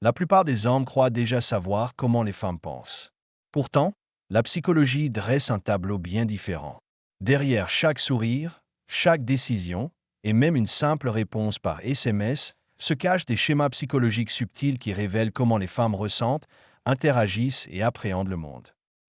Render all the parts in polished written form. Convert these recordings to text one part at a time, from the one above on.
La plupart des hommes croient déjà savoir comment les femmes pensent. Pourtant, la psychologie dresse un tableau bien différent. Derrière chaque sourire, chaque décision, et même une simple réponse par SMS, se cachent des schémas psychologiques subtils qui révèlent comment les femmes ressentent, interagissent et appréhendent le monde.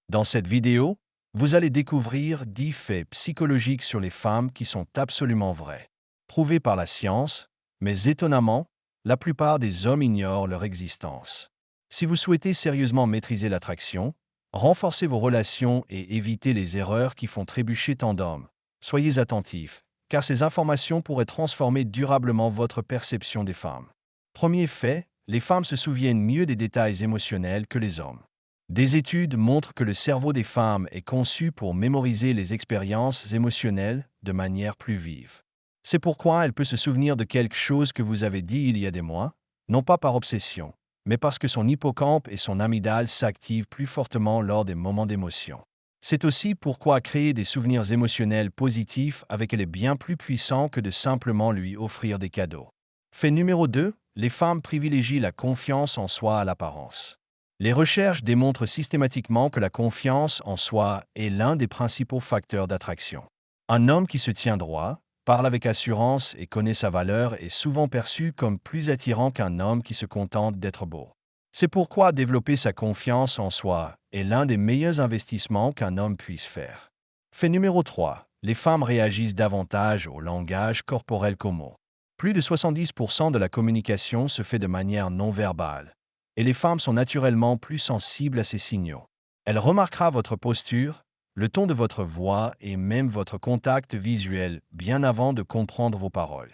Dans cette vidéo, vous allez découvrir 10 faits psychologiques sur les femmes qui sont absolument vrais, prouvés par la science, mais étonnamment, la plupart des hommes ignorent leur existence. Si vous souhaitez sérieusement maîtriser l'attraction, renforcer vos relations et éviter les erreurs qui font trébucher tant d'hommes, soyez attentifs, car ces informations pourraient transformer durablement votre perception des femmes. Premier fait, les femmes se souviennent mieux des détails émotionnels que les hommes. Des études montrent que le cerveau des femmes est conçu pour mémoriser les expériences émotionnelles de manière plus vive. C'est pourquoi elle peut se souvenir de quelque chose que vous avez dit il y a des mois, non pas par obsession, mais parce que son hippocampe et son amygdale s'activent plus fortement lors des moments d'émotion. C'est aussi pourquoi créer des souvenirs émotionnels positifs avec elle est bien plus puissant que de simplement lui offrir des cadeaux. Fait numéro 2, les femmes privilégient la confiance en soi à l'apparence. Les recherches démontrent systématiquement que la confiance en soi est l'un des principaux facteurs d'attraction. Un homme qui se tient droit, parle avec assurance et connaît sa valeur est souvent perçu comme plus attirant qu'un homme qui se contente d'être beau. C'est pourquoi développer sa confiance en soi est l'un des meilleurs investissements qu'un homme puisse faire. Fait numéro 3. Les femmes réagissent davantage au langage corporel qu'aux mots. Plus de 70% de la communication se fait de manière non verbale, et les femmes sont naturellement plus sensibles à ces signaux. Elle remarquera votre posture, le ton de votre voix et même votre contact visuel bien avant de comprendre vos paroles.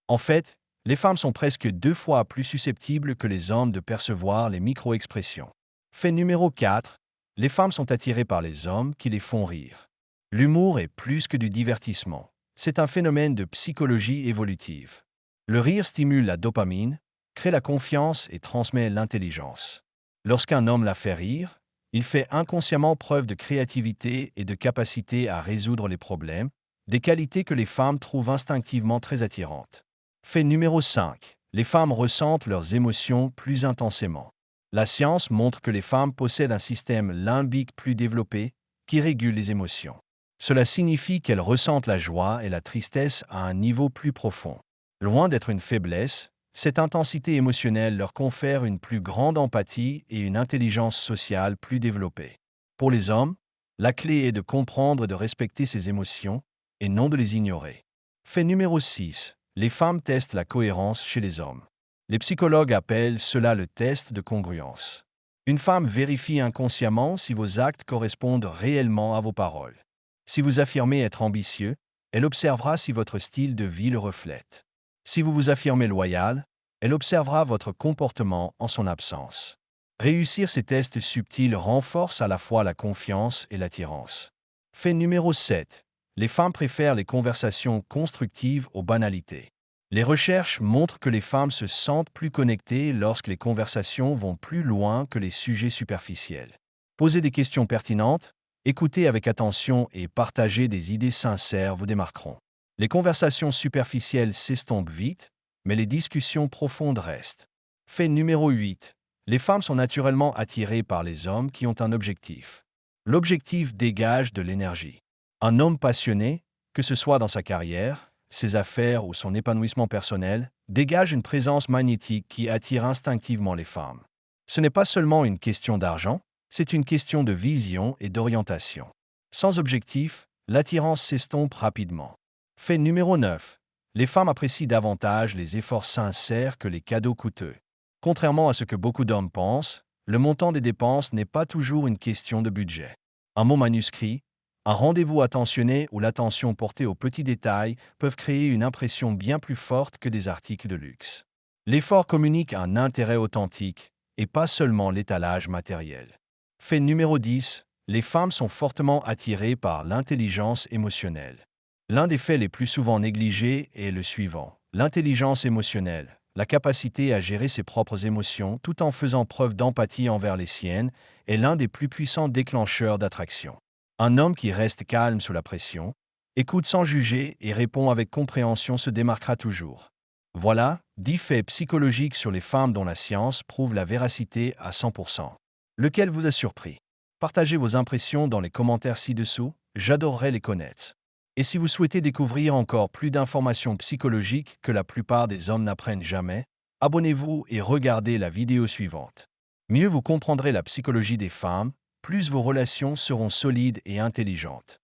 En fait, les femmes sont presque 2 fois plus susceptibles que les hommes de percevoir les micro-expressions. Fait numéro 4. Les femmes sont attirées par les hommes qui les font rire. L'humour est plus que du divertissement. C'est un phénomène de psychologie évolutive. Le rire stimule la dopamine, crée la confiance et transmet l'intelligence. Lorsqu'un homme la fait rire, il fait inconsciemment preuve de créativité et de capacité à résoudre les problèmes, des qualités que les femmes trouvent instinctivement très attirantes. Fait numéro 5. Les femmes ressentent leurs émotions plus intensément. La science montre que les femmes possèdent un système limbique plus développé qui régule les émotions. Cela signifie qu'elles ressentent la joie et la tristesse à un niveau plus profond. Loin d'être une faiblesse, cette intensité émotionnelle leur confère une plus grande empathie et une intelligence sociale plus développée. Pour les hommes, la clé est de comprendre et de respecter ces émotions et non de les ignorer. Fait numéro 6. Les femmes testent la cohérence chez les hommes. Les psychologues appellent cela le test de congruence. Une femme vérifie inconsciemment si vos actes correspondent réellement à vos paroles. Si vous affirmez être ambitieux, elle observera si votre style de vie le reflète. Si vous vous affirmez loyal, elle observera votre comportement en son absence. Réussir ces tests subtils renforce à la fois la confiance et l'attirance. Fait numéro 7. Les femmes préfèrent les conversations constructives aux banalités. Les recherches montrent que les femmes se sentent plus connectées lorsque les conversations vont plus loin que les sujets superficiels. Posez des questions pertinentes, écoutez avec attention et partagez des idées sincères vous démarqueront. Les conversations superficielles s'estompent vite, mais les discussions profondes restent. Fait numéro 8. Les femmes sont naturellement attirées par les hommes qui ont un objectif. L'objectif dégage de l'énergie. Un homme passionné, que ce soit dans sa carrière, ses affaires ou son épanouissement personnel, dégage une présence magnétique qui attire instinctivement les femmes. Ce n'est pas seulement une question d'argent, c'est une question de vision et d'orientation. Sans objectif, l'attirance s'estompe rapidement. Fait numéro 9. Les femmes apprécient davantage les efforts sincères que les cadeaux coûteux. Contrairement à ce que beaucoup d'hommes pensent, le montant des dépenses n'est pas toujours une question de budget. Un mot manuscrit, un rendez-vous attentionné ou l'attention portée aux petits détails peuvent créer une impression bien plus forte que des articles de luxe. L'effort communique un intérêt authentique et pas seulement l'étalage matériel. Fait numéro 10. Les femmes sont fortement attirées par l'intelligence émotionnelle. L'un des faits les plus souvent négligés est le suivant. L'intelligence émotionnelle, la capacité à gérer ses propres émotions tout en faisant preuve d'empathie envers les siennes, est l'un des plus puissants déclencheurs d'attraction. Un homme qui reste calme sous la pression, écoute sans juger et répond avec compréhension se démarquera toujours. Voilà, 10 faits psychologiques sur les femmes dont la science prouve la véracité à 100%. Lequel vous a surpris? Partagez vos impressions dans les commentaires ci-dessous, j'adorerais les connaître. Et si vous souhaitez découvrir encore plus d'informations psychologiques que la plupart des hommes n'apprennent jamais, abonnez-vous et regardez la vidéo suivante. Mieux vous comprendrez la psychologie des femmes, plus vos relations seront solides et intelligentes.